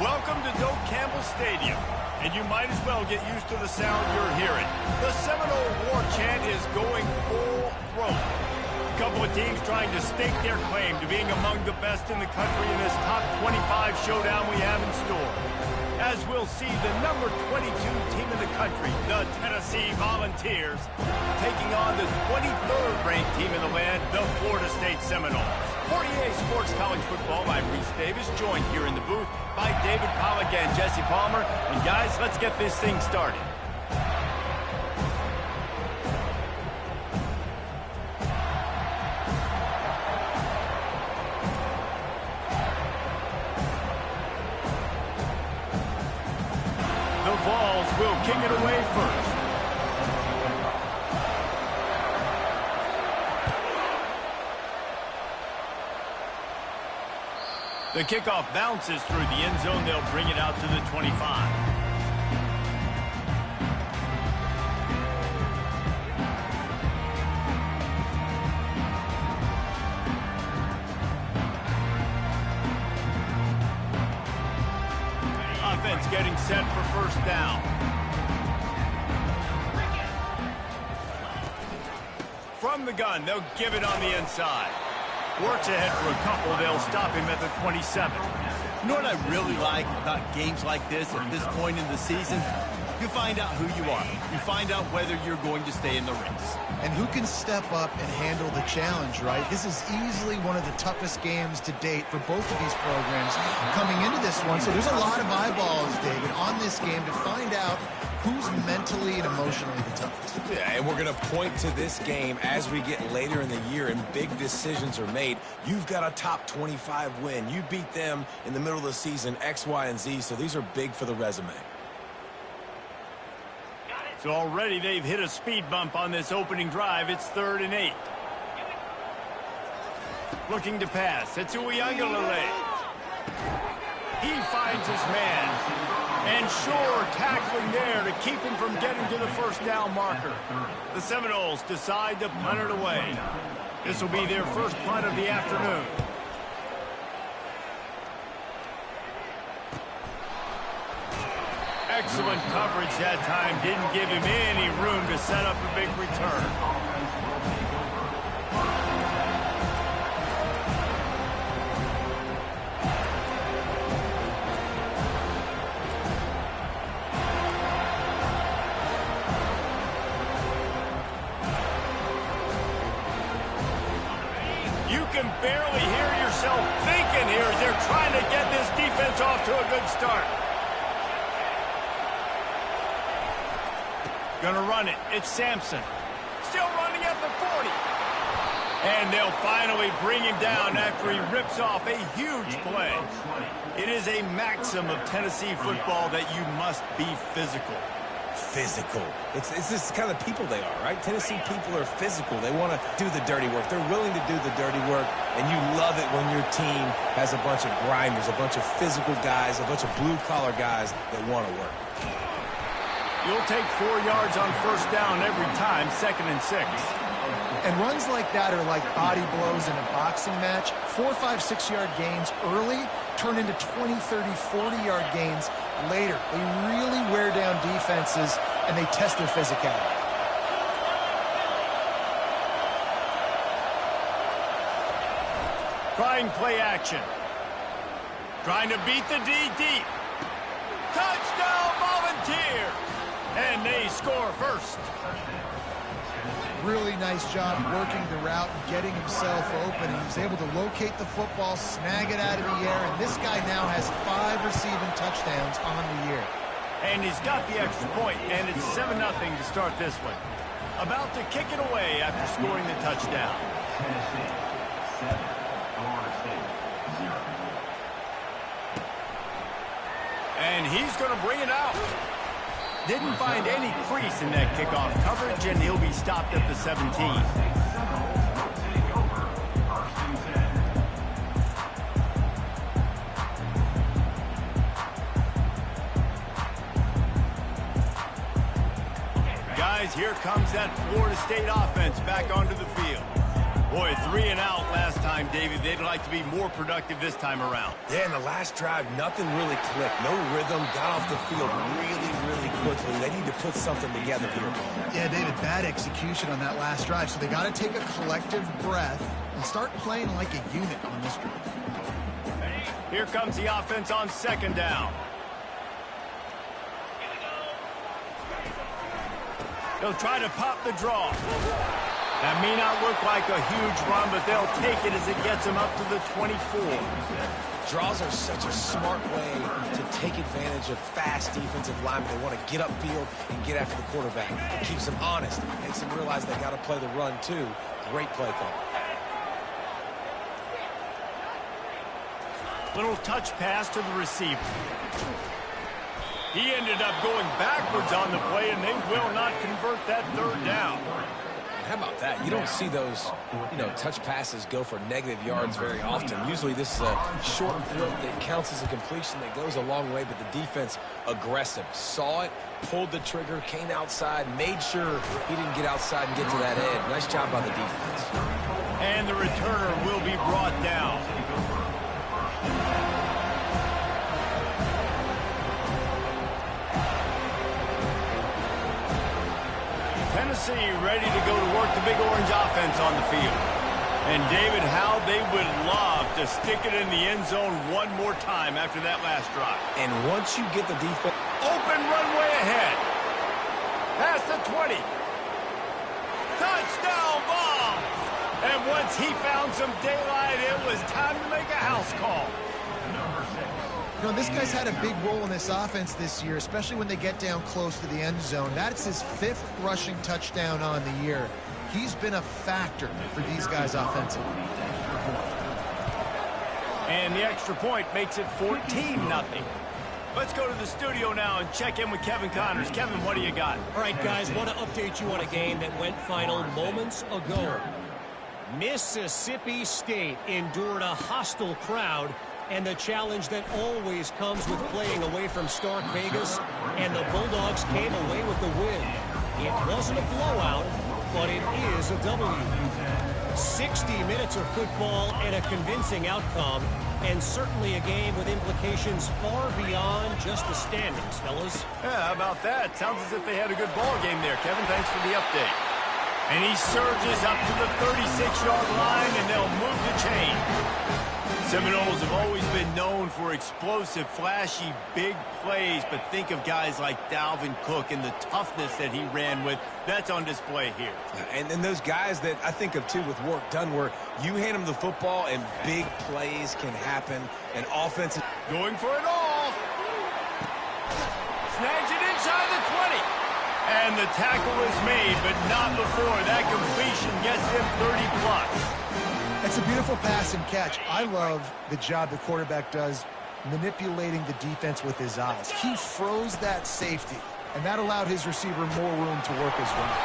Welcome to Doak Campbell Stadium, and you might as well get used to the sound you're hearing. The Seminole War chant is going full throat. A couple of teams trying to stake their claim to being among the best in the country in this top 25 showdown we have in store. As we'll see the number 22 team in the country, the Tennessee Volunteers, taking on the 23rd ranked team in the land, the Florida State Seminoles. For EA Sports College Football, I'm Reese Davis, joined here in the booth by David Pollack and Jesse Palmer. And guys, let's get this thing started. The Vols will kick it away first. The kickoff bounces through the end zone. They'll bring it out to the 25. Offense getting set for first down. From the gun, they'll give it on the inside. Works ahead for a couple. They'll stop him at the 27. You know what I really like about games like this at this point in the season? You find out who you are. You find out whether you're going to stay in the race. And who can step up and handle the challenge, right? This is easily one of the toughest games to date for both of these programs coming into this one. So there's a lot of eyeballs, David, on this game to find out who's mentally and emotionally the toughest. Yeah, and we're going to point to this game as we get later in the year and big decisions are made. You've got a top 25 win. You beat them in the middle of the season, X, Y, and Z, so these are big for the resume. So already they've hit a speed bump on this opening drive. It's 3rd and 8. Looking to pass. It's Uiagalelei. He finds his man. And sure, tackling there to keep him from getting to the first down marker. The Seminoles decide to punt it away. This will be their first punt of the afternoon. Excellent coverage that time. Didn't give him any room to set up a big return. You can barely hear yourself thinking here as they're trying to get this defense off to a good start. Gonna run it. It's Sampson. Still running at the 40. And they'll finally bring him down after he rips off a huge play. It is a maxim of Tennessee football that you must be physical. Physical. It's this kind of people they are, right? Tennessee people are physical. They want to do the dirty work. They're willing to do the dirty work, and you love it when your team has a bunch of grinders, a bunch of physical guys, a bunch of blue-collar guys that want to work. You'll take 4 yards on first down every time, 2nd and 6. And runs like that are like body blows in a boxing match. 4, 5, 6-yard gains early turn into 20, 30, 40-yard gains later. They really wear down defenses, and they test their physicality. Trying play action. Trying to beat the D deep. Touchdown, Volunteers! And they score first. Really nice job working the route and getting himself open. He was able to locate the football, snag it out of the air, and this guy now has 5 receiving touchdowns on the year. And he's got the extra point, and it's 7-0 to start this one. About to kick it away after scoring the touchdown. And he's going to bring it out. Didn't find any crease in that kickoff coverage, and he'll be stopped at the 17. Guys, here comes that Florida State offense back onto the field. Boy, 3 and out last time, David. They'd like to be more productive this time around. Yeah, in the last drive, nothing really clicked. No rhythm, got off the field really quickly. They need to put something together here. Yeah, David, bad execution on that last drive. So they got to take a collective breath and start playing like a unit on this drive. Here comes the offense on 2nd down. They'll try to pop the draw. That may not look like a huge run, but they'll take it as it gets them up to the 24. Draws are such a smart way to take advantage of fast defensive linemen. They want to get upfield and get after the quarterback. It keeps them honest. Makes them realize they got to play the run, too. Great play call. Little touch pass to the receiver. He ended up going backwards on the play, and they will not convert that 3rd down. How about that? You don't see those, touch passes go for negative yards very often. Usually this is a short throw that counts as a completion that goes a long way, but the defense aggressive. Saw it, pulled the trigger, came outside, made sure he didn't get outside and get to that edge. Nice job by the defense. And the returner will be brought down. Tennessee ready to go to work the big orange offense on the field. And David, how they would love to stick it in the end zone one more time after that last drive. And once you get the defense... Open runway ahead. Past the 20. Touchdown ball. And once he found some daylight, it was time to make a house call. This guy's had a big role in this offense this year, especially when they get down close to the end zone. That's his 5th rushing touchdown on the year. He's been a factor for these guys offensively. And the extra point makes it 14-0. Let's go to the studio now and check in with Kevin Connors. Kevin, what do you got? All right, guys, want to update you on a game that went final moments ago. Mississippi State endured a hostile crowd and the challenge that always comes with playing away from Stark Vegas, and the Bulldogs came away with the win. It wasn't a blowout, but it is a W. 60 minutes of football and a convincing outcome, and certainly a game with implications far beyond just the standings, fellas. Yeah, how about that? Sounds as if they had a good ball game there. Kevin, thanks for the update. And he surges up to the 36-yard line, and they'll move the chain. Seminoles have always been known for explosive, flashy, big plays, but think of guys like Dalvin Cook and the toughness that he ran with. That's on display here. And then those guys that I think of, too, with work done, where you hand them the football and big plays can happen, and offensive... Going for it all. Snags it inside the 20. And the tackle is made, but not before. That completion gets him 30+. It's a beautiful pass and catch. I love the job the quarterback does manipulating the defense with his eyes. He froze that safety, and that allowed his receiver more room to work as well.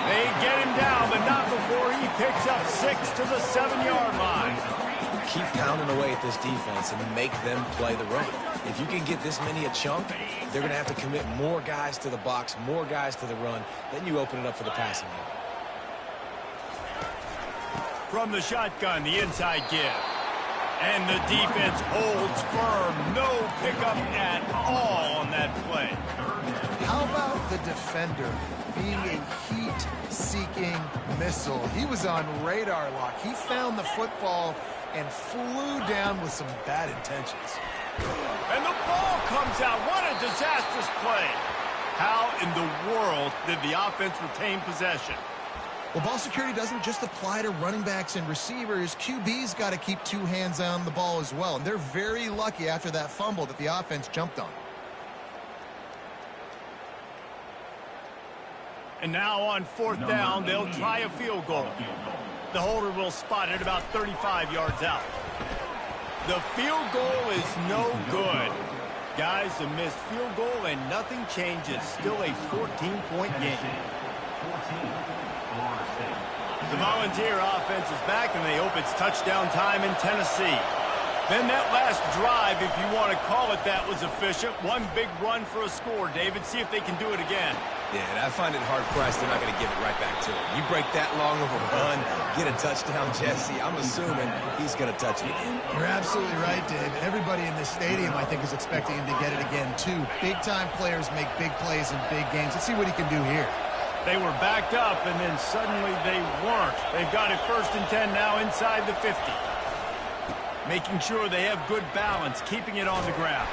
They get him down, but not before he picks up 6 to the 7-yard line. Keep pounding away at this defense and make them play the run. If you can get this many a chunk, they're going to have to commit more guys to the box, more guys to the run. Then you open it up for the passing game. From the shotgun, the inside give. And the defense holds firm. No pickup at all on that play. How about the defender being a heat-seeking missile? He was on radar lock. He found the football and flew down with some bad intentions. And the ball comes out. What a disastrous play. How in the world did the offense retain possession? Well, ball security doesn't just apply to running backs and receivers. QB's got to keep 2 hands on the ball as well. And they're very lucky after that fumble that the offense jumped on. And now on 4th down, they'll try a field goal. The holder will spot it about 35 yards out. The field goal is no good. Guys, a missed field goal and nothing changes. Still a 14-point game. The Volunteer offense is back, and they hope it's touchdown time in Tennessee. Then that last drive, if you want to call it that, was efficient. One big run for a score, David. See if they can do it again. Yeah, and I find it hard-pressed they're not going to give it right back to him. You break that long of a run, get a touchdown, Jesse, I'm assuming he's going to touch it again. You're absolutely right, Dave. Everybody in this stadium, I think, is expecting him to get it again, too. Big-time players make big plays in big games. Let's see what he can do here. They were backed up, and then suddenly they weren't. They've got it 1st and 10 now inside the 50. Making sure they have good balance, keeping it on the ground.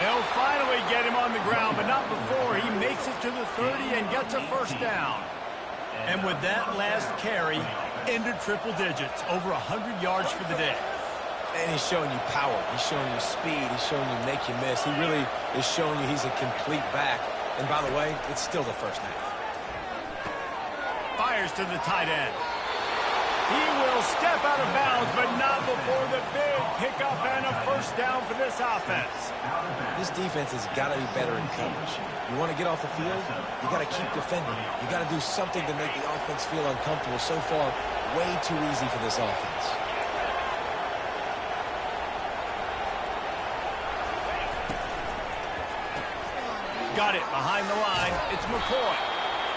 They'll finally get him on the ground, but not before he makes it to the 30 and gets a 1st down. And with that last carry, into triple digits, over 100 yards for the day. And he's showing you power. He's showing you speed. He's showing you make you miss. He really is showing you he's a complete back. And by the way, it's still the 1st half. Fires to the tight end. He will step out of bounds, but not before the big pickup and a 1st down for this offense. This defense has got to be better in coverage. You want to get off the field, you got to keep defending. You got to do something to make the offense feel uncomfortable. So far, way too easy for this offense. Got it behind the line. It's McCoy.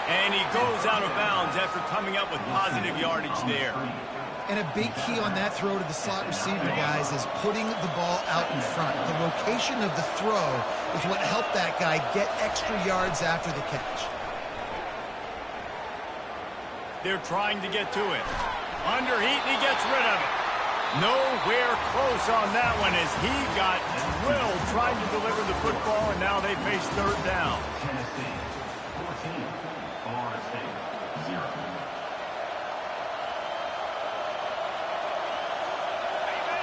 And he goes out of bounds after coming up with positive yardage there. And a big key on that throw to the slot receiver, guys, is putting the ball out in front. The location of the throw is what helped that guy get extra yards after the catch. They're trying to get to it. Under heat, and he gets rid of it. Nowhere close on that one as he got drilled trying to deliver the football, and now they face 3rd down. Tennessee, 14, Florida State, 0.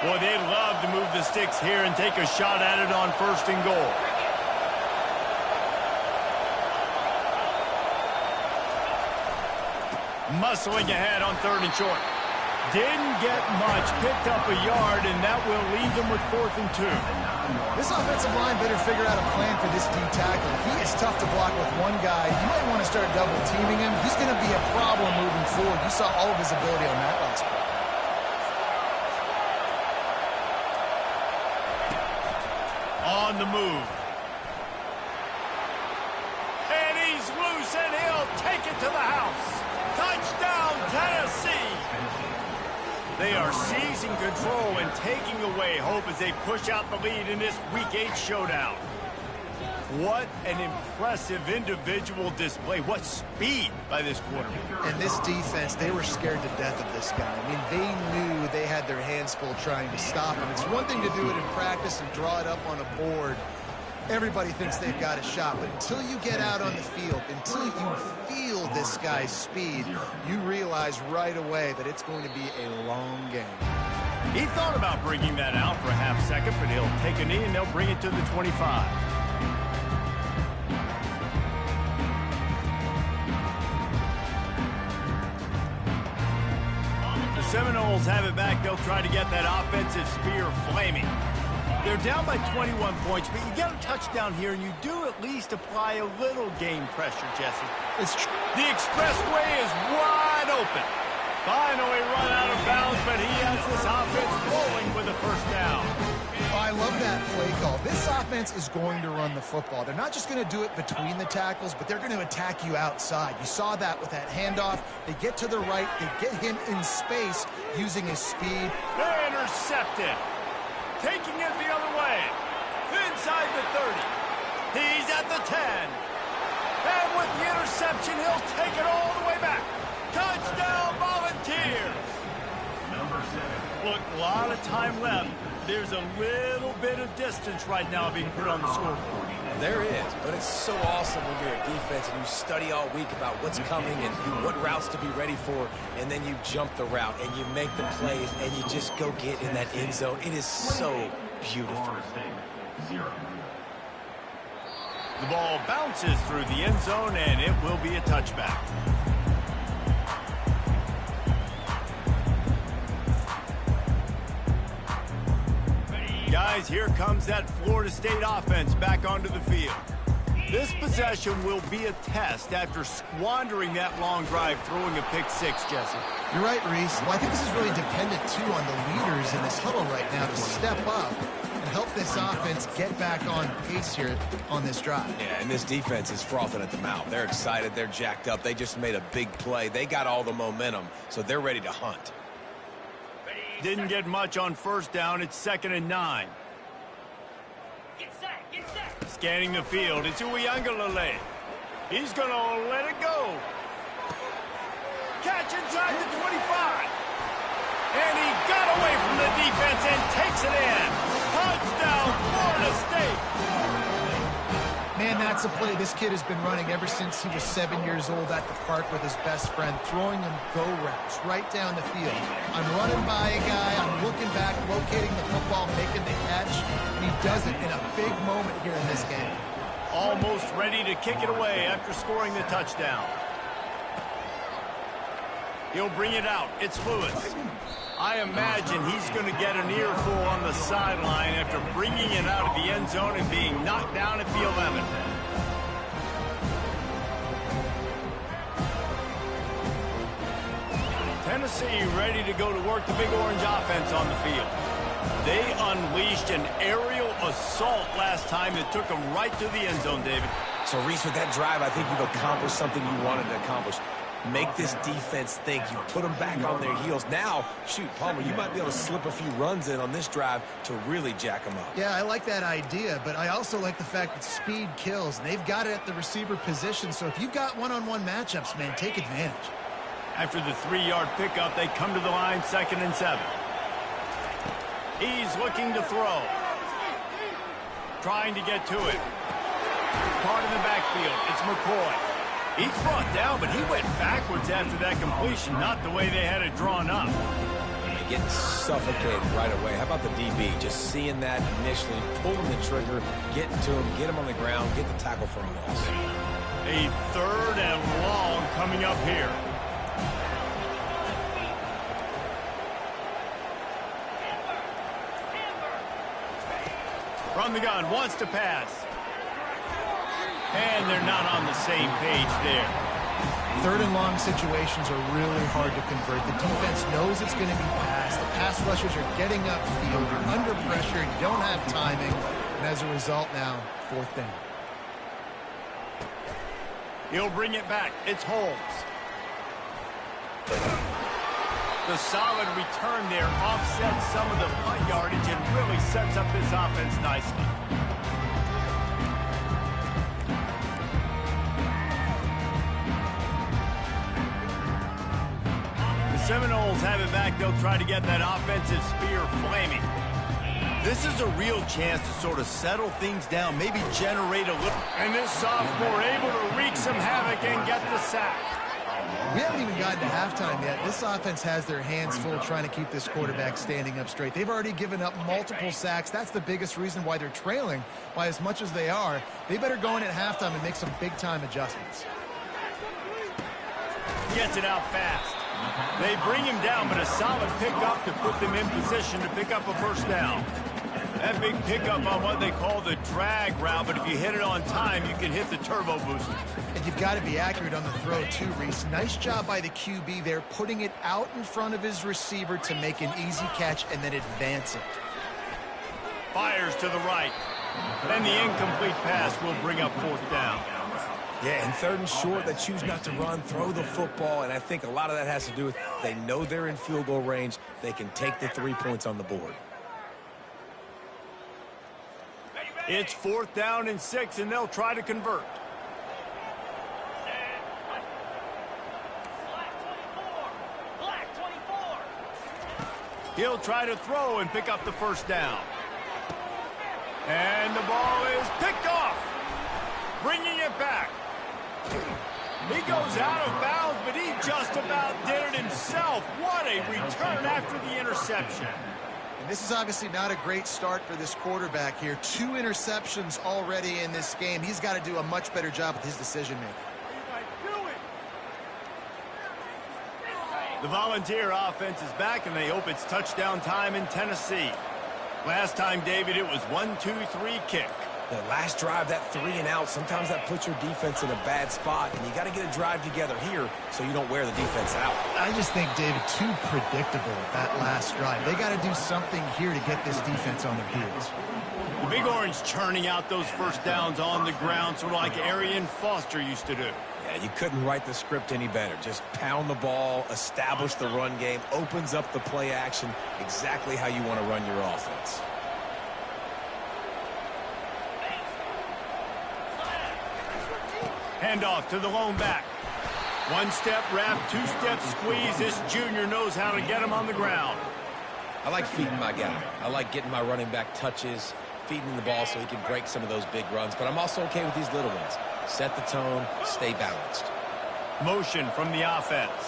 Boy, they'd love to move the sticks here and take a shot at it on 1st and goal. Muscling ahead on 3rd and short. Didn't get much, picked up a yard, and that will leave them with 4th and 2. This offensive line better figure out a plan for this D tackle. He is tough to block with one guy. You might want to start double teaming him. He's going to be a problem moving forward. You saw all of his ability on that last play. On the move. And he's loose, and he'll take it to the house. Touchdown, Tennessee! They are seizing control and taking away hope as they push out the lead in this Week 8 showdown. What an impressive individual display. What speed by this quarterback. And this defense, they were scared to death of this guy. I mean, they knew they had their hands full trying to stop him. It's one thing to do it in practice and draw it up on a board. Everybody thinks they've got a shot, but until you get out on the field, until you feel this guy's speed, you realize right away that it's going to be a long game. He thought about bringing that out for a half second, but he'll take a knee and they'll bring it to the 25. The Seminoles have it back. They'll try to get that offensive spear flaming. They're down by 21 points, but you get a touchdown here, and you do at least apply a little game pressure, Jesse. It's true. The expressway is wide open. Finally run out of bounds, but he has this offense rolling with a 1st down. Oh, I love that play call. This offense is going to run the football. They're not just going to do it between the tackles, but they're going to attack you outside. You saw that with that handoff. They get to the right. They get him in space using his speed. They intercepted. Taking it the other way. Inside the 30. He's at the 10. And with the interception, he'll take it all the way back. Touchdown, Volunteers. Number 7. Look, a lot of time left. There's a little bit of distance right now being put on the scoreboard. There is, but it's so awesome when you're a defense and you study all week about what's coming and what routes to be ready for, and then you jump the route and you make the plays and you just go get in that end zone. It is so beautiful. Florida State, 0. The ball bounces through the end zone, and it will be a touchback. Guys, here comes that Florida State offense back onto the field. This possession will be a test after squandering that long drive, throwing a pick six, Jesse. You're right, Reese. Well, I think this is really dependent, too, on the leaders in this huddle right now to step up and help this offense get back on pace here on this drive. Yeah, and this defense is frothing at the mouth. They're excited. They're jacked up. They just made a big play. They got all the momentum, so they're ready to hunt. Didn't get much on first down. It's 2nd and 9. Scanning the field. It's Uiagalelei. He's going to let it go. Catch inside the 25. And he got away from the defense and takes it in. Touchdown, Florida State. Man, that's a play this kid has been running ever since he was 7 years old at the park with his best friend, throwing him go routes right down the field. I'm running by a guy, I'm looking back, locating the football, making the catch, and he does it in a big moment here in this game. Almost ready to kick it away after scoring the touchdown. He'll bring it out. It's Lewis. I imagine he's going to get an earful on the sideline after bringing it out of the end zone and being knocked down at the 11. Tennessee ready to go to work the Big Orange offense on the field. They unleashed an aerial assault last time that took them right to the end zone, David. So, Reese, with that drive, I think you've accomplished something you wanted to accomplish. Make this defense think. You put them back on their heels. Now, shoot, Palmer, you might be able to slip a few runs in on this drive to really jack them up. Yeah, I like that idea, but I also like the fact that speed kills. They've got it at the receiver position, so if you've got one-on-one matchups, man, take advantage. After the 3-yard pickup, they come to the line, 2nd and 7. He's looking to throw. Trying to get to it. Caught in the backfield. It's McCoy. He's brought down, but he went backwards after that completion, not the way they had it drawn up. They get suffocated right away. How about the DB? Just seeing that initially, pulling the trigger, getting to him, get him on the ground, get the tackle for a loss. A 3rd and long coming up here. From the gun, wants to pass. And they're not on the same page there. 3rd and long situations are really hard to convert. The defense knows it's going to be passed. The pass rushers are getting upfield. You're under pressure. You don't have timing. And as a result now, 4th down. He'll bring it back. It's Holmes. The solid return there offsets some of the punt yardage and really sets up this offense nicely. The Seminoles have it back. They'll try to get that offensive spear flaming. This is a real chance to sort of settle things down, maybe generate a little. And this sophomore able to wreak some havoc and get the sack. We haven't even gotten to halftime yet. This offense has their hands full trying to keep this quarterback standing up straight. They've already given up multiple sacks. That's the biggest reason why they're trailing by as much as they are. They better go in at halftime and make some big-time adjustments. Gets it out fast. They bring him down, but a solid pickup to put them in position to pick up a 1st down. That big pickup on what they call the drag route, but if you hit it on time, you can hit the turbo booster. And you've got to be accurate on the throw too, Reese. Nice job by the QB there, putting it out in front of his receiver to make an easy catch and then advance it. Fires to the right. And the incomplete pass will bring up 4th down. Yeah, and 3rd and short, they choose not to run, throw the football, and I think a lot of that has to do with they know they're in field goal range. They can take the 3 points on the board. It's 4th down and 6, and they'll try to convert. He'll try to throw and pick up the 1st down. And the ball is picked off. Bringing it back. He goes out of bounds, but he just about did it himself. What a return after the interception. And this is obviously not a great start for this quarterback here. 2 interceptions already in this game. He's got to do a much better job with his decision-making. The Volunteer offense is back, and they hope it's touchdown time in Tennessee. Last time, David, it was 1-2-3 kick. The last drive, that 3 and out, sometimes that puts your defense in a bad spot, and you got to get a drive together here so you don't wear the defense out. I just think, David, too predictable that last drive. They got to do something here to get this defense on their heels. The Big Orange churning out those first downs on the ground, sort of like Arian Foster used to do. Yeah, you couldn't write the script any better. Just pound the ball, establish the run game, opens up the play action, exactly how you want to run your offense. Handoff to the lone back. One-step wrap, two-step squeeze. This junior knows how to get him on the ground. I like feeding my guy. I like getting my running back touches, feeding the ball so he can break some of those big runs. But I'm also okay with these little ones. Set the tone, stay balanced. Motion from the offense.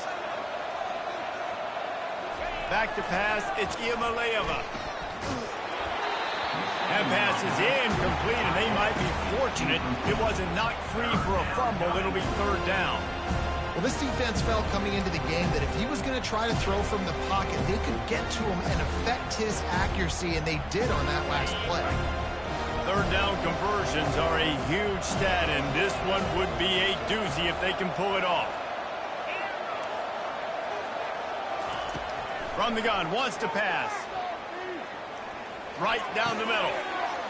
Back to pass, it's Iamaleava. That pass is incomplete, and they might be fortunate it wasn't knocked free for a fumble. It'll be third down. Well, this defense felt coming into the game that if he was going to try to throw from the pocket, they could get to him and affect his accuracy, and they did on that last play. Third down conversions are a huge stat, and this one would be a doozy if they can pull it off. From the gun, wants to pass. Right down the middle.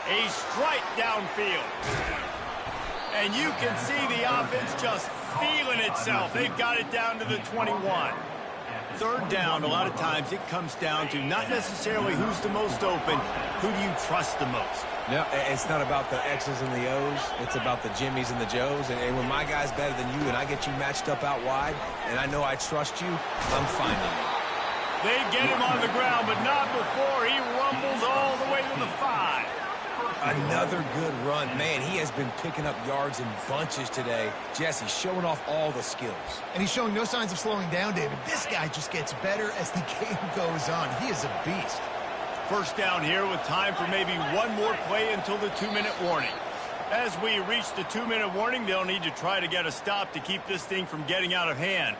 A strike downfield. And you can see the offense just feeling itself. They've got it down to the 21. Third down, a lot of times it comes down to not necessarily who's the most open, who do you trust the most? No, it's not about the X's and the O's. It's about the Jimmies and the Joes. And when my guy's better than you and I get you matched up out wide and I know I trust you, I'm fine with it. They get him on the ground, but not before he rumbles all the way to the 5. Another good run. Man, he has been picking up yards in bunches today. Jesse showing off all the skills. And he's showing no signs of slowing down, David. This guy just gets better as the game goes on. He is a beast. First down here with time for maybe one more play until the 2-minute warning. As we reach the 2-minute warning, they'll need to try to get a stop to keep this thing from getting out of hand.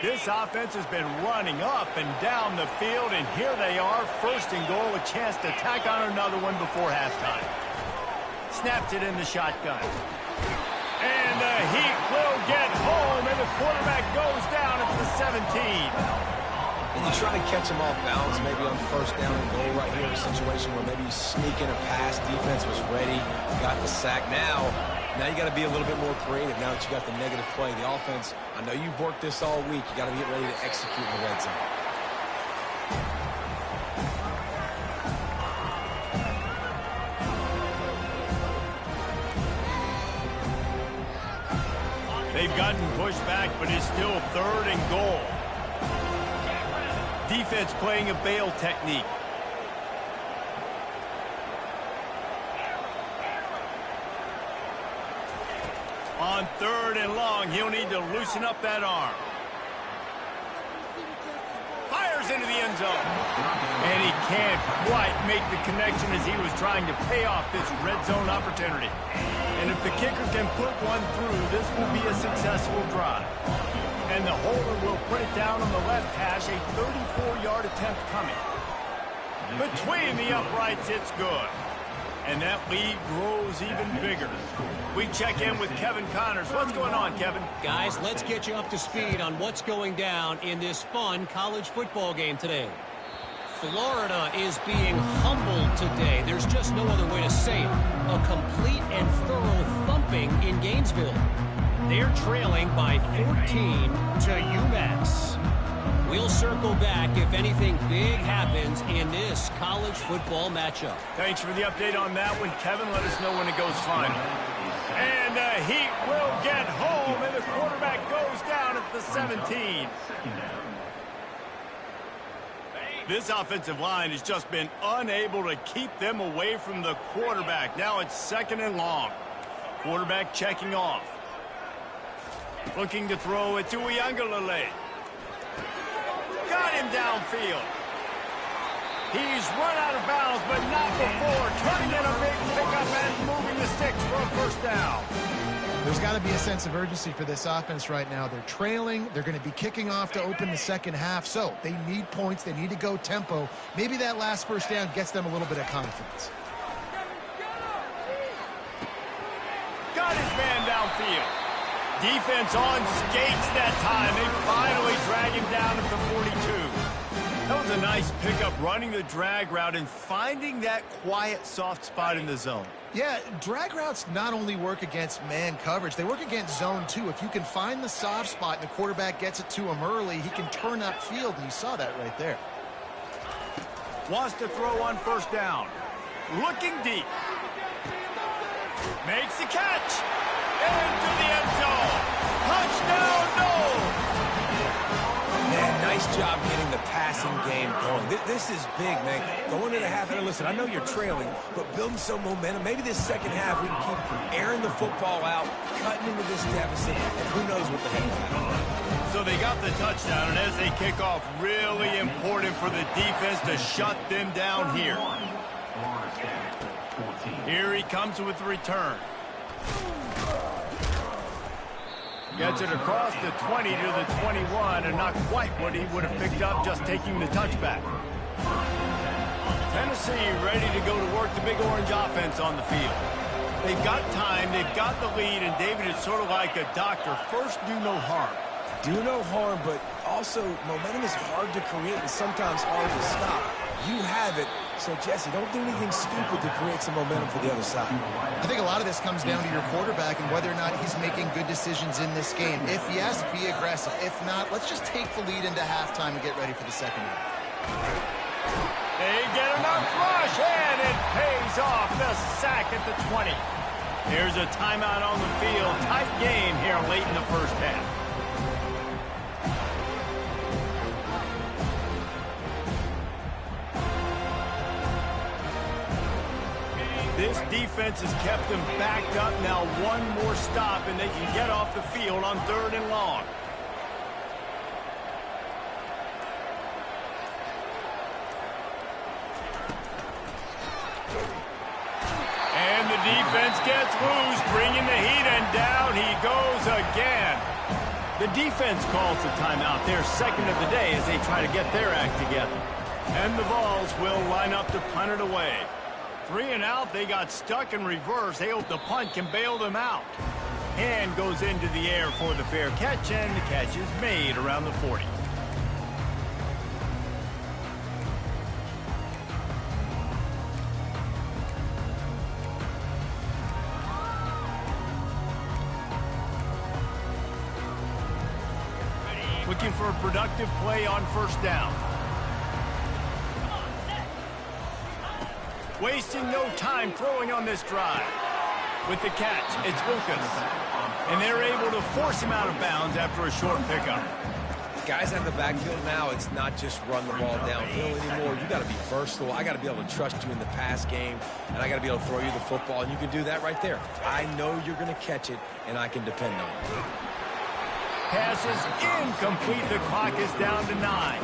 This offense has been running up and down the field, and here they are, first and goal, a chance to tack on another one before halftime. Snaps it in the shotgun. And the Heat will get home, and the quarterback goes down at the 17. And you try to catch him off balance, maybe on first down and goal right here in a situation where maybe you sneak in a pass, defense was ready, got the sack. Now you got to be a little bit more creative now that you got the negative play. The offense, I know you've worked this all week. You got to get ready to execute in the red zone. They've gotten pushed back, but it's still third and goal. Defense playing a bail technique. On third and long, he'll need to loosen up that arm. Fires into the end zone. And he can't quite make the connection as he was trying to pay off this red zone opportunity. And if the kicker can put one through, this will be a successful drive. And the holder will put it down on the left hash, a 34-yard attempt coming. Between the uprights, it's good. And that lead grows even bigger. We check in with Kevin Connors. What's going on, Kevin? Guys, let's get you up to speed on what's going down in this fun college football game today. Florida is being humbled today. There's just no other way to say it. A complete and thorough thumping in Gainesville. They're trailing by 14 to UMass. We'll circle back if anything big happens in this college football matchup. Thanks for the update on that one, Kevin. Let us know when it goes final. And the Heat will get home, and the quarterback goes down at the 17. This offensive line has just been unable to keep them away from the quarterback. Now it's second and long. Quarterback checking off. Looking to throw it to Iangalele. Got him downfield. He's run out of bounds, but not before. Turning in a big pickup and moving the sticks for a first down. There's got to be a sense of urgency for this offense right now. They're trailing. They're going to be kicking off to open the second half. So they need points. They need to go tempo. Maybe that last first down gets them a little bit of confidence. his man downfield. Defense on skates that time. They finally drag him down at the 42. That was a nice pickup, running the drag route and finding that quiet, soft spot in the zone. Yeah, drag routes not only work against man coverage, they work against zone too. If you can find the soft spot and the quarterback gets it to him early, he can turn up field, and you saw that right there. Wants to throw on first down. Looking deep. Makes the catch. Into the end zone. Touchdown, no! Man, nice job getting the passing game going. This is big, man. Going into the half, and listen, I know you're trailing, but building some momentum. Maybe this second half we can keep airing the football out, cutting into this deficit, and who knows what the heck will happen. So they got the touchdown, and as they kick off, really important for the defense to shut them down here. Here he comes with the return. Gets it across the 20 to the 21, and not quite what he would have picked up just taking the touchback. Tennessee ready to go to work the Big Orange offense on the field. They've got time, they've got the lead, and David is sort of like a doctor. First, do no harm. Do no harm, but also momentum is hard to create and sometimes hard to stop. You have it, so Jesse, don't do anything stupid to create some momentum for the other side. I think a lot of this comes down to your quarterback and whether or not he's making good decisions in this game. If yes, be aggressive. If not, let's just take the lead into halftime and get ready for the second half. They get enough rush, and it pays off. The sack at the 20. Here's a timeout on the field. Tight game here late in the first half. This defense has kept them backed up. Now one more stop, and they can get off the field on 3rd and long. And the defense gets loose, bringing the heat, and down he goes again. The defense calls the timeout, their second of the day, as they try to get their act together. And the Vols will line up to punt it away. 3 and out, they got stuck in reverse. They hope the punt can bail them out. Hand goes into the air for the fair catch, and the catch is made around the 40. Looking for a productive play on first down. Wasting no time throwing on this drive. With the catch, it's Lucas. And they're able to force him out of bounds after a short pickup. Guys out in the backfield now, it's not just run the ball downhill anymore. You got to be versatile. I got to be able to trust you in the pass game, and I got to be able to throw you the football, and you can do that right there. I know you're going to catch it, and I can depend on it. Pass is incomplete. The clock is down to 9.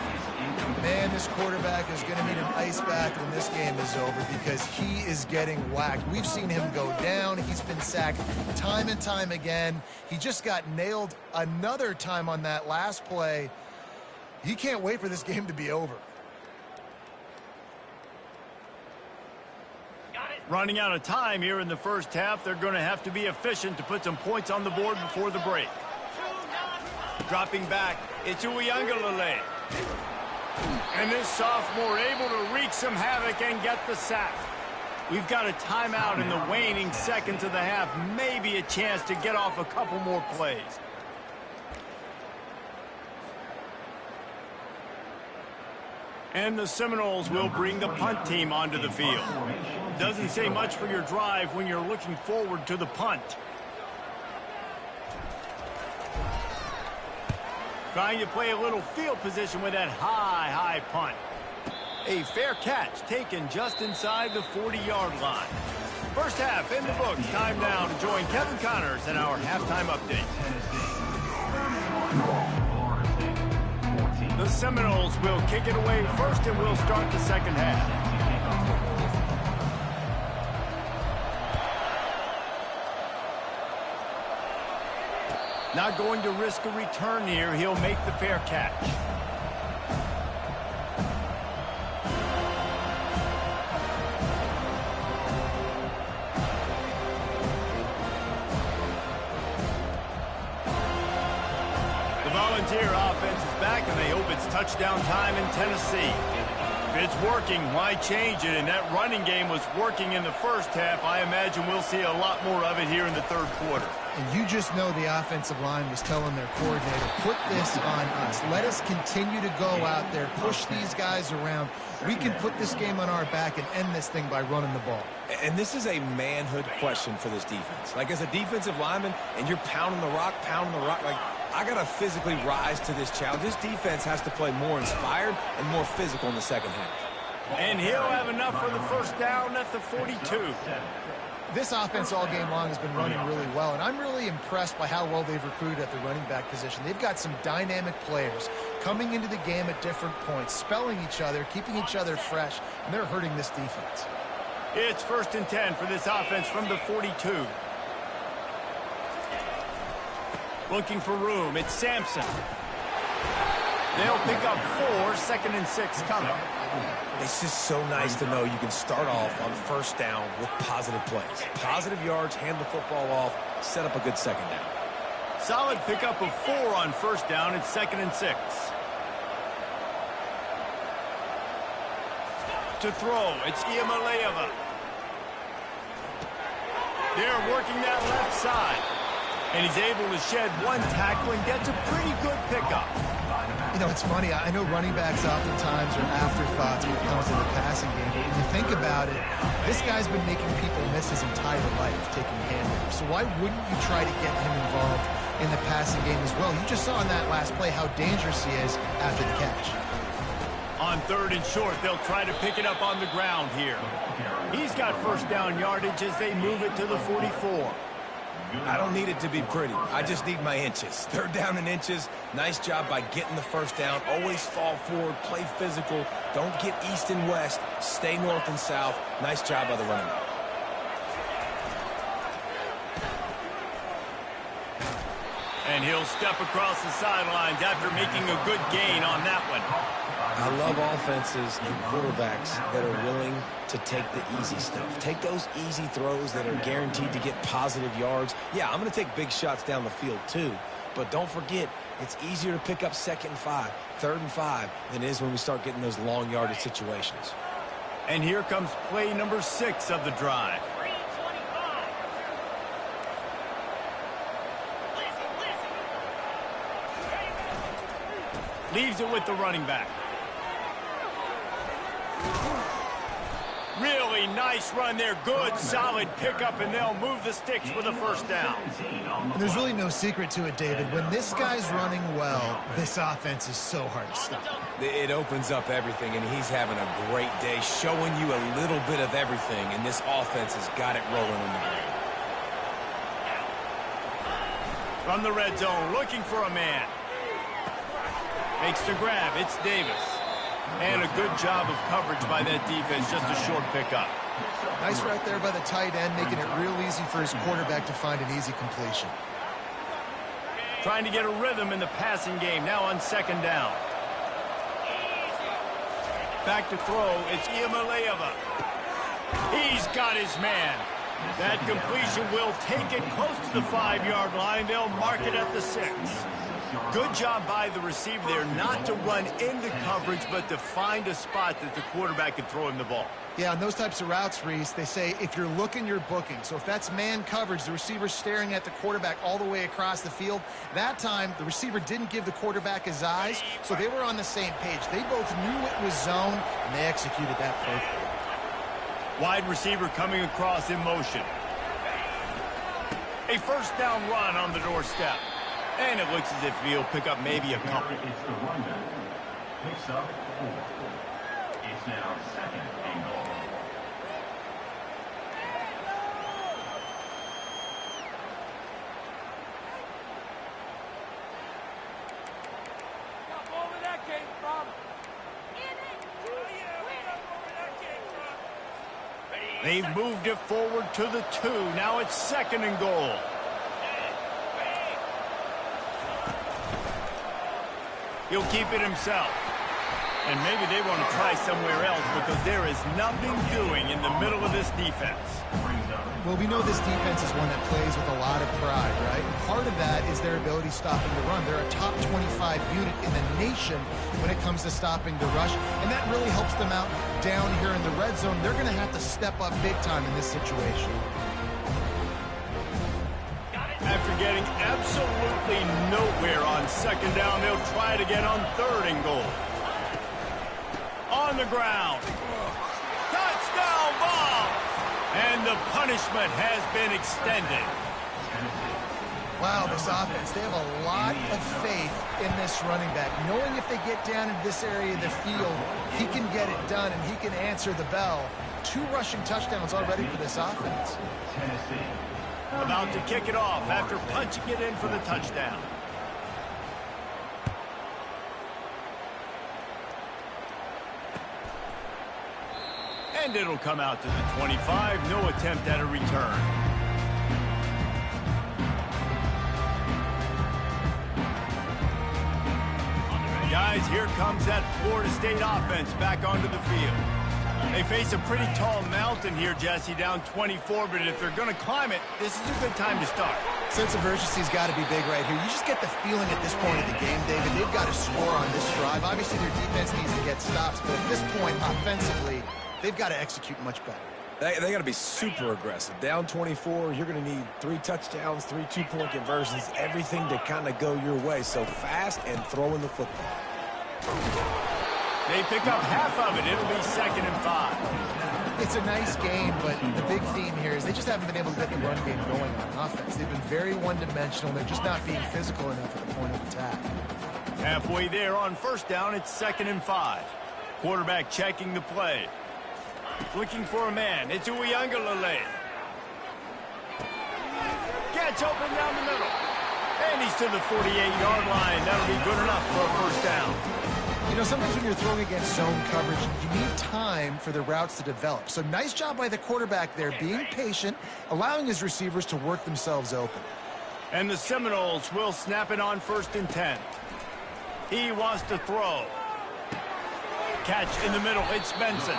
Man, this quarterback is going to need an ice bath when this game is over because he is getting whacked. We've seen him go down. He's been sacked time and time again. He just got nailed another time on that last play. He can't wait for this game to be over. Running out of time here in the first half. They're going to have to be efficient to put some points on the board before the break. Dropping back, it's Uiagalelei. And this sophomore able to wreak some havoc and get the sack. We've got a timeout in the waning seconds of the half. Maybe a chance to get off a couple more plays. And the Seminoles will bring the punt team onto the field. Doesn't say much for your drive when you're looking forward to the punt. Trying to play a little field position with that high punt. A fair catch taken just inside the 40-yard line. First half in the books. Time now to join Kevin Connors in our halftime update. The Seminoles will kick it away first, and we'll start the second half. Not going to risk a return here. He'll make the fair catch. Frontier offense is back, and they hope it's touchdown time in Tennessee. If it's working, why change it? And that running game was working in the first half. I imagine we'll see a lot more of it here in the third quarter. And you just know the offensive line was telling their coordinator, put this on us. Let us continue to go out there, push these guys around. We can put this game on our back and end this thing by running the ball. And this is a manhood question for this defense. Like, as a defensive lineman, and you're pounding the rock, like, I got to physically rise to this challenge. This defense has to play more inspired and more physical in the second half. And he'll have enough for the first down at the 42. This offense all game long has been running really well, and I'm really impressed by how well they've recruited at the running back position. They've got some dynamic players coming into the game at different points, spelling each other, keeping each other fresh, and they're hurting this defense. It's 1st and 10 for this offense from the 42. Looking for room. It's Sampson. They'll pick up 4, 2nd and 6 coming. It's just so nice to know you can start off on first down with positive plays. Positive yards, hand the football off, set up a good second down. Solid pickup of 4 on first down. It's 2nd and 6. To throw, it's Iamaleava. They're working that left side. And he's able to shed 1 tackle and gets a pretty good pickup. You know, it's funny. I know running backs oftentimes are afterthoughts when it comes to the passing game. But when you think about it, this guy's been making people miss his entire life taking handoffs. So why wouldn't you try to get him involved in the passing game as well? You just saw in that last play how dangerous he is after the catch. On 3rd and short, they'll try to pick it up on the ground here. He's got first down yardage as they move it to the 44. I don't need it to be pretty. I just need my inches. 3rd down in inches. Nice job by getting the first down. Always fall forward, play physical. Don't get east and west. Stay north and south. Nice job by the running back. And he'll step across the sidelines after making a good gain on that one. I love offenses and quarterbacks that are willing to take the easy stuff. Take those easy throws that are guaranteed to get positive yards. Yeah, I'm going to take big shots down the field too, but don't forget, it's easier to pick up 2nd and 5, 3rd and 5 than it is when we start getting those long yardage situations. And here comes play number 6 of the drive. Leaves it with the running back. Really nice run there. Good, solid pickup, and they'll move the sticks with a first down. And there's really no secret to it, David. When this guy's running well, this offense is so hard to stop. It opens up everything, and he's having a great day, showing you a little bit of everything, and this offense has got it rolling in the ground. From the red zone, looking for a man. Makes the grab. It's Davis. And a good job of coverage by that defense. Just a short pickup. Nice right there by the tight end, making it real easy for his quarterback to find an easy completion. Trying to get a rhythm in the passing game. Now on 2nd down. Back to throw. It's Iamaleava. He's got his man. That completion will take it close to the 5-yard line. They'll mark it at the 6. Good job by the receiver there not to run into coverage, but to find a spot that the quarterback can throw him the ball. Yeah, on those types of routes, Reese, they say if you're looking, you're booking. So if that's man coverage, the receiver's staring at the quarterback all the way across the field. That time, the receiver didn't give the quarterback his eyes, so they were on the same page. They both knew it was zone, and they executed that perfectly. Wide receiver coming across in motion. A first down run on the doorstep. And it looks as if he'll pick up maybe a couple. It's the runback. Picks up 4. It's now 2nd and goal. Where that came from? They've moved it forward to the 2. Now it's 2nd and goal. He'll keep it himself. And maybe they want to try somewhere else because there is nothing doing in the middle of this defense. Brings up Well, we know this defense is one that plays with a lot of pride, right? And part of that is their ability stopping the run. They're a top 25 unit in the nation when it comes to stopping the rush, and that really helps them out down here in the red zone. They're going to have to step up big time in this situation. After getting absolutely nowhere on second down, they'll try it again on third and goal. On the ground. Touchdown ball! And the punishment has been extended. Wow, this offense, they have a lot of faith in this running back. Knowing if they get down in this area of the field, he can get it done and he can answer the bell. 2 rushing touchdowns already for this offense. Tennessee. About to kick it off after punching it in for the touchdown. And it'll come out to the 25. No attempt at a return. Guys, here comes that Florida State offense back onto the field. They face a pretty tall mountain here, Jesse, down 24, but if they're going to climb it, this is a good time to start. Sense of urgency's got to be big right here. You just get the feeling at this point of the game, David, they've got to score on this drive. Obviously, their defense needs to get stops, but at this point, offensively, they've got to execute much better. They got to be super aggressive. Down 24, you're going to need 3 touchdowns, 3 two-point conversions, everything to kind of go your way. So fast and throwing the football. They pick up half of it. It'll be 2nd and 5. It's a nice game, but the big theme here is they just haven't been able to get the run game going on offense. They've been very one-dimensional. They're just not being physical enough at the point of attack. Halfway there on first down, it's 2nd and 5. Quarterback checking the play. Looking for a man. It's Uiagalelei. Gets open down the middle. And he's to the 48-yard line. That'll be good enough for a first down. You know, sometimes when you're throwing against zone coverage, you need time for the routes to develop. So nice job by the quarterback there, being patient, allowing his receivers to work themselves open. And the Seminoles will snap it on 1st and 10. He wants to throw. Catch in the middle. It's Benson.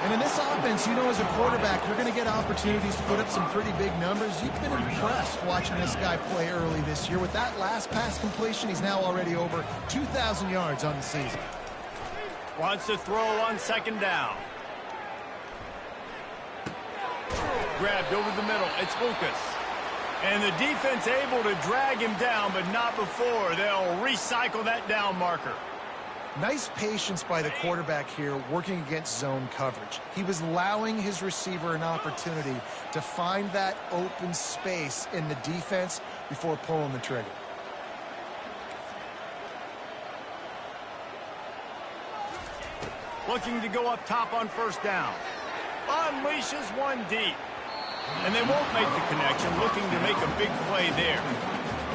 And in this offense, you know, as a quarterback, you're going to get opportunities to put up some pretty big numbers. You've been impressed watching this guy play early this year. With that last pass completion, he's now already over 2,000 yards on the season. Wants to throw on 2nd down. Grabbed over the middle. It's Lucas. And the defense able to drag him down, but not before. They'll recycle that down marker. Nice patience by the quarterback here working against zone coverage. He was allowing his receiver an opportunity to find that open space in the defense before pulling the trigger. Looking to go up top on 1st down. Unleashes one deep. And they won't make the connection. Looking to make a big play there.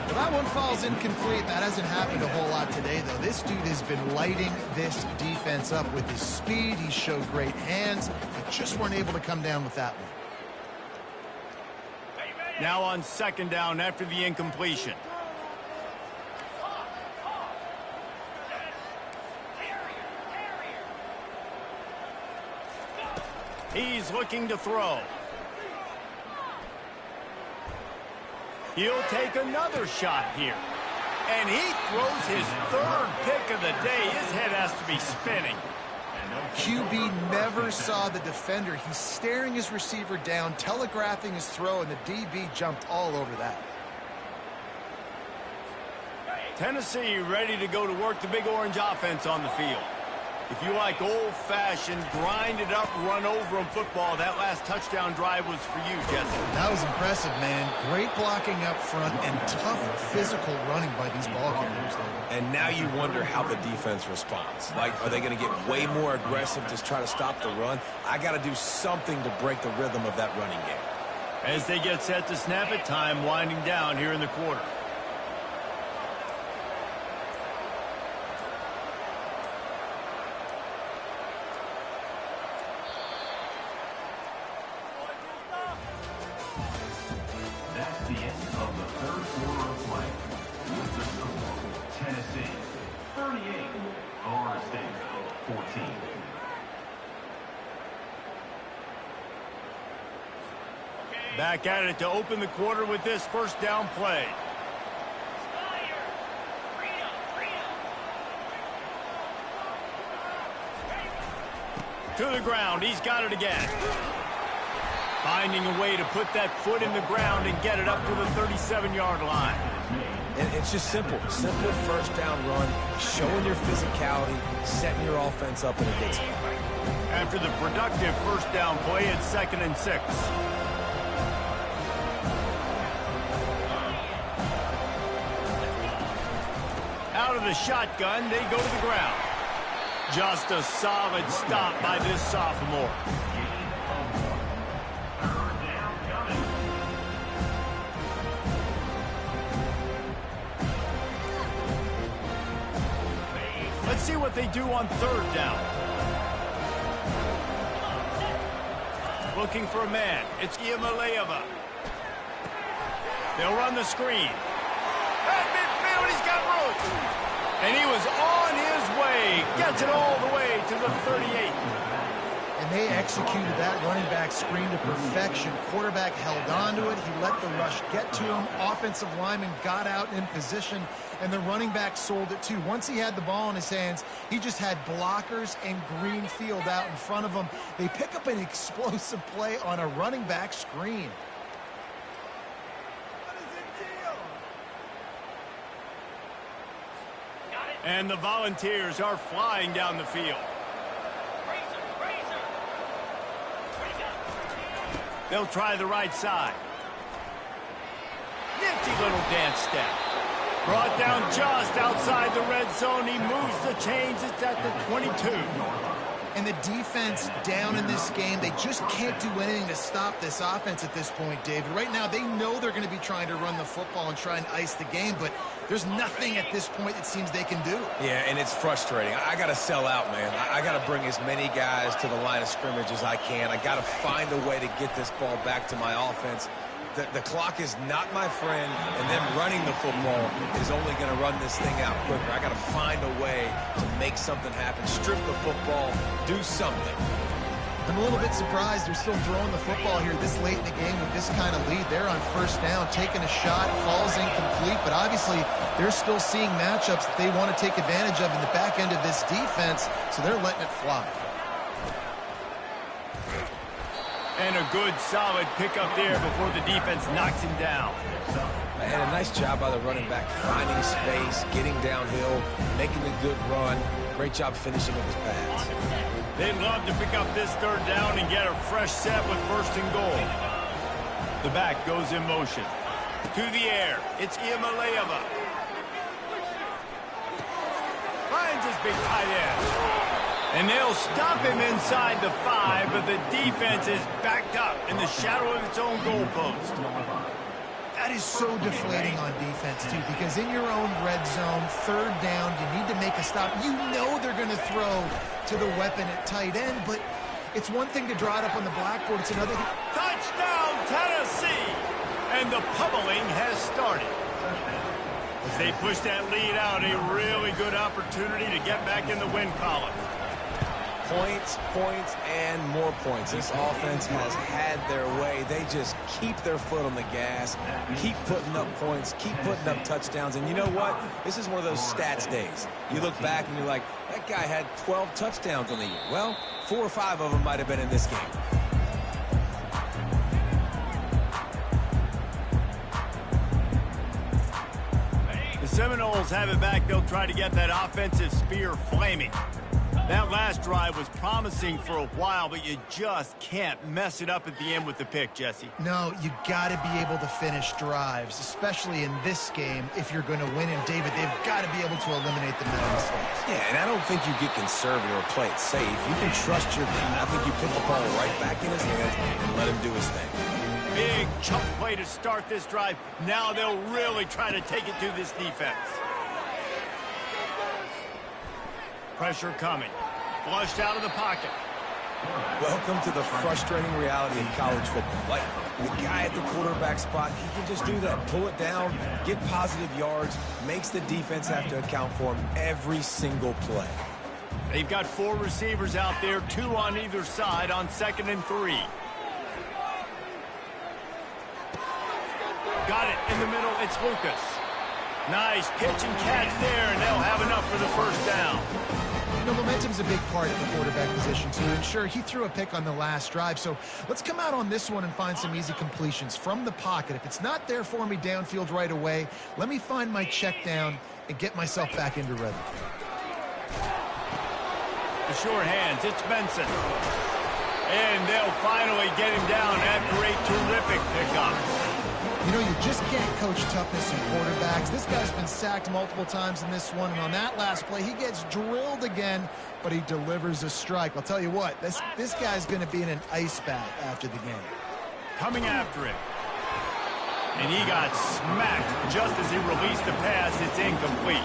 Well, that one falls incomplete. That hasn't happened a whole lot today, though. This dude has been lighting this defense up with his speed. He showed great hands. They just weren't able to come down with that one. Now on 2nd down after the incompletion. He's looking to throw. He'll take another shot here. And he throws his 3rd pick of the day. His head has to be spinning. QB never saw the defender. He's staring his receiver down, telegraphing his throw, and the DB jumped all over that. Tennessee ready to go to work the Big Orange offense on the field. If you like old-fashioned, grind-it-up, run-over-'em football, that last touchdown drive was for you, Jesse. That was impressive, man. Great blocking up front and tough physical running by these ball carriers. And now you wonder how the defense responds. Like, are they going to get way more aggressive, just try to stop the run? I got to do something to break the rhythm of that running game. As they get set to snap it, time winding down here in the quarter. That's the end of the 3rd quarter of play. With the score, Tennessee 38, Florida State 14. Back at it to open the quarter with this first down play. To the ground, he's got it again. Finding a way to put that foot in the ground and get it up to the 37-yard line. And it's just simple. Simple first down run, showing your physicality, setting your offense up in a good spot. After the productive first down play, it's 2nd and 6. Out of the shotgun, they go to the ground. Just a solid stop by this sophomore. Let's see what they do on 3rd down. Looking for a man. It's Iamaleava. They'll run the screen. At midfield, he's got room. And he was on his way. Gets it all the way to the 38. And they executed that running back screen to perfection. Quarterback held on to it. He let the rush get to him. Offensive lineman got out in position, and the running back sold it too. Once he had the ball in his hands, he just had blockers and green field out in front of him. They pick up an explosive play on a running back screen. And the Volunteers are flying down the field. They'll try the right side. Nifty little dance step. Brought down just outside the red zone. He moves the chains. It's at the 22. And the defense down in this game, they just can't do anything to stop this offense at this point, David. Right now, they know they're going to be trying to run the football and try and ice the game, but there's nothing at this point it seems they can do. Yeah, and it's frustrating. I got to sell out, man. I got to bring as many guys to the line of scrimmage as I can. I got to find a way to get this ball back to my offense. The clock is not my friend, and them running the football is only going to run this thing out quicker. I got to find a way to make something happen. Strip the football, do something. I'm a little bit surprised they're still throwing the football here this late in the game with this kind of lead. They're on 1st down, taking a shot, falls incomplete, but obviously they're still seeing matchups that they want to take advantage of in the back end of this defense, so they're letting it fly. And a good, solid pickup there before the defense knocks him down. And a nice job by the running back, finding space, getting downhill, making a good run. Great job finishing with his pads. They'd love to pick up this 3rd down and get a fresh set with 1st and goal. The back goes in motion. To the air, it's Iamaleava. Finds his big tight end. And they'll stop him inside the 5, but the defense is backed up in the shadow of its own goalpost. That is so deflating on defense, too, because in your own red zone, 3rd down, you need to make a stop. You know they're going to throw to the weapon at tight end, but it's one thing to draw it up on the blackboard. It's another thing. Touchdown, Tennessee! And the pummeling has started. As they push that lead out, a really good opportunity to get back in the win column. Points, points, and more points. This offense has had their way. They just keep their foot on the gas, keep putting up points, keep putting up touchdowns. And you know what? This is one of those stats days. You look back and you're like, that guy had 12 touchdowns on the year. Well, 4 or 5 of them might have been in this game. The Seminoles have it back. They'll try to get that offensive spear flaming. That last drive was promising for a while, but you just can't mess it up at the end with the pick, Jesse. No, you got to be able to finish drives, especially in this game if you're going to win. And, David, they've got to be able to eliminate the mental mistakes. Yeah, and I don't think you get conservative or play it safe. You can trust your guy. I think you put the ball right back in his hands and let him do his thing. Big chunk play to start this drive. Now they'll really try to take it to this defense. Pressure coming. Flushed out of the pocket. Welcome to the frustrating reality of college football. Like, the guy at the quarterback spot, he can just do that. Pull it down, get positive yards, makes the defense have to account for him every single play. They've got 4 receivers out there, 2 on either side on 2nd and 3. In the middle, it's Lucas. Nice pitch and catch there, and they'll have enough for the first down. You know, momentum's a big part of the quarterback position, too. And sure, he threw a pick on the last drive, so let's come out on this one and find some easy completions from the pocket. If it's not there for me downfield right away, let me find my check down and get myself back into rhythm. The short hands, it's Benson. And they'll finally get him down after a terrific pickup. You know, you just can't coach toughness in quarterbacks. This guy's been sacked multiple times in this one, and on that last play, he gets drilled again, but he delivers a strike. I'll tell you what, this guy's going to be in an ice bath after the game. Coming after him. And he got smacked just as he released the pass. It's incomplete.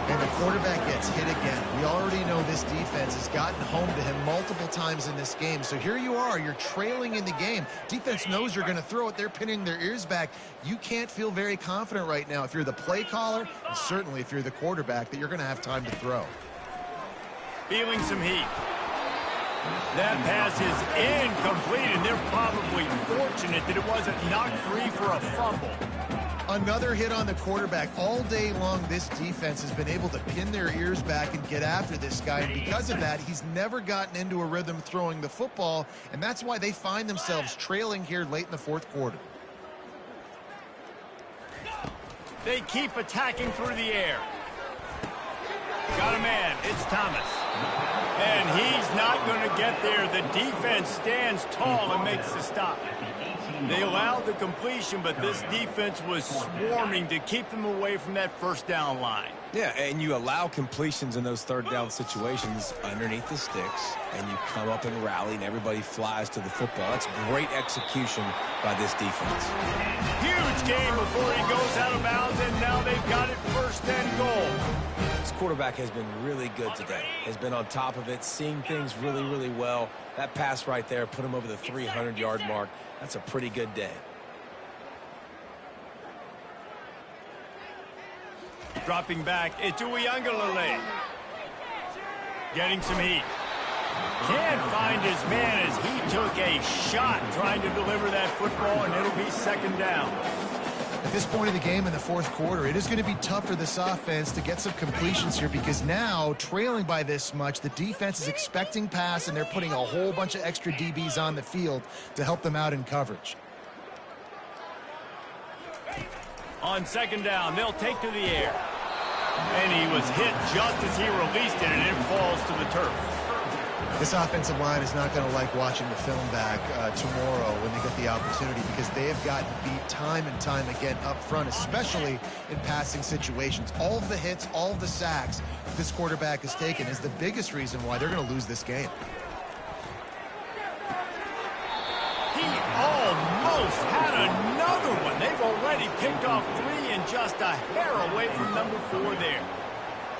And the quarterback gets hit again. We already know this defense has gotten home to him multiple times in this game. So here you are, you're trailing in the game. Defense knows you're going to throw it. They're pinning their ears back. You can't feel very confident right now if you're the play caller, and certainly if you're the quarterback, that you're going to have time to throw. Feeling some heat. That pass is incomplete, and they're probably fortunate that it wasn't knocked free for a fumble. Another hit on the quarterback. All day long, this defense has been able to pin their ears back and get after this guy. And because of that, he's never gotten into a rhythm throwing the football. And that's why they find themselves trailing here late in the fourth quarter. They keep attacking through the air. Got a man. It's Thomas. And he's not going to get there. The defense stands tall and makes the stop. They allowed the completion, but this defense was swarming to keep them away from that first down line. Yeah, and you allow completions in those third down situations underneath the sticks, and you come up and rally, and everybody flies to the football. That's great execution by this defense. Huge game before he goes out of bounds, and now they've got it first and goal. This quarterback has been really good today. Has been on top of it, seeing things really, really well. That pass right there put him over the 300-yard mark. That's a pretty good day. Dropping back, it's Uiagalelei. Getting some heat. Can't find his man as he took a shot trying to deliver that football, and it'll be second down. At this point of the game in the fourth quarter, it is going to be tough for this offense to get some completions here because now, trailing by this much, the defense is expecting pass, and they're putting a whole bunch of extra DBs on the field to help them out in coverage. On second down, they'll take to the air. And he was hit just as he released it, and it falls to the turf. This offensive line is not going to like watching the film back tomorrow when they get the opportunity because they have gotten beat time and time again up front, especially in passing situations. All of the hits, all of the sacks this quarterback has taken is the biggest reason why they're going to lose this game. He almost had another one. They've already picked off 3 and just a hair away from number 4 there.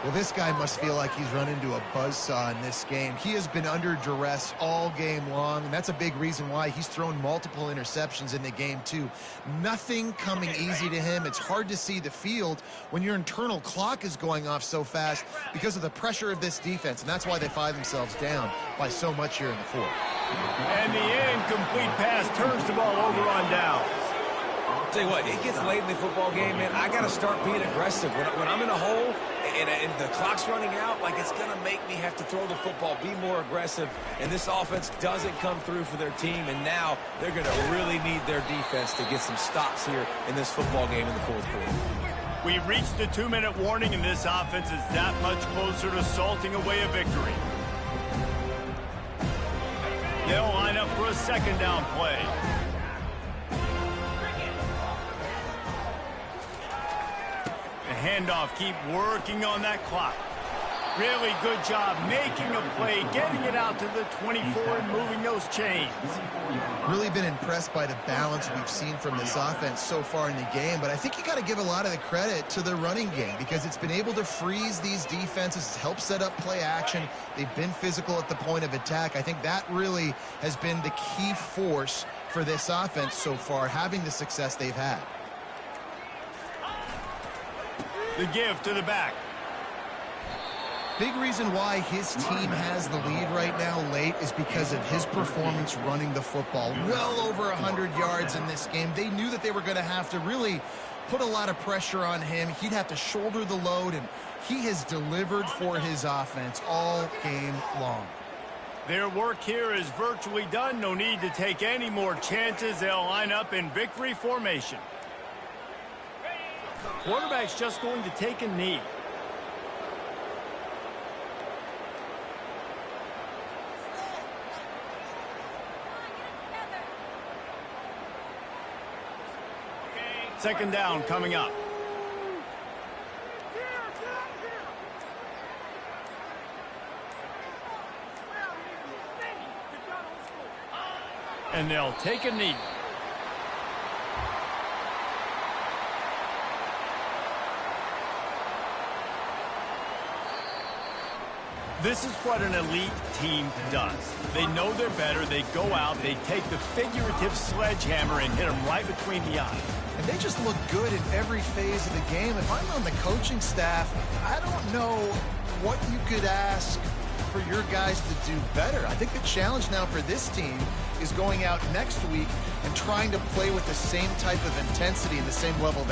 Well, this guy must feel like he's run into a buzzsaw in this game. He has been under duress all game long, and that's a big reason why he's thrown multiple interceptions in the game, too. Nothing coming easy to him. It's hard to see the field when your internal clock is going off so fast because of the pressure of this defense, and that's why they find themselves down by so much here in the fourth. And the incomplete pass turns the ball over on downs. Tell you what, it gets late in the football game, man. I got to start being aggressive. When I'm in a hole and the clock's running out, like it's going to make me have to throw the football, be more aggressive. And this offense doesn't come through for their team, and now they're going to really need their defense to get some stops here in this football game in the fourth quarter. We've reached the 2-minute warning, and this offense is that much closer to salting away a victory. They'll line up for a second down play. The handoff, keep working on that clock. Really good job making a play, getting it out to the 24 and moving those chains. Really been impressed by the balance we've seen from this offense so far in the game, but I think you got to give a lot of the credit to the running game because it's been able to freeze these defenses, help set up play action. They've been physical at the point of attack. I think that really has been the key force for this offense so far, having the success they've had. The give to the back. Big reason why his team has the lead right now late is because of his performance running the football. Well over 100 yards in this game. They knew that they were going to have to really put a lot of pressure on him. He'd have to shoulder the load, and he has delivered for his offense all game long. Their work here is virtually done. No need to take any more chances. They'll line up in victory formation. Quarterback's just going to take a knee. Second down coming up. And they'll take a knee. This is what an elite team does. They know they're better. They go out. They take the figurative sledgehammer and hit them right between the eyes. And they just look good in every phase of the game. If I'm on the coaching staff, I don't know what you could ask for your guys to do better. I think the challenge now for this team is going out next week and trying to play with the same type of intensity and the same level of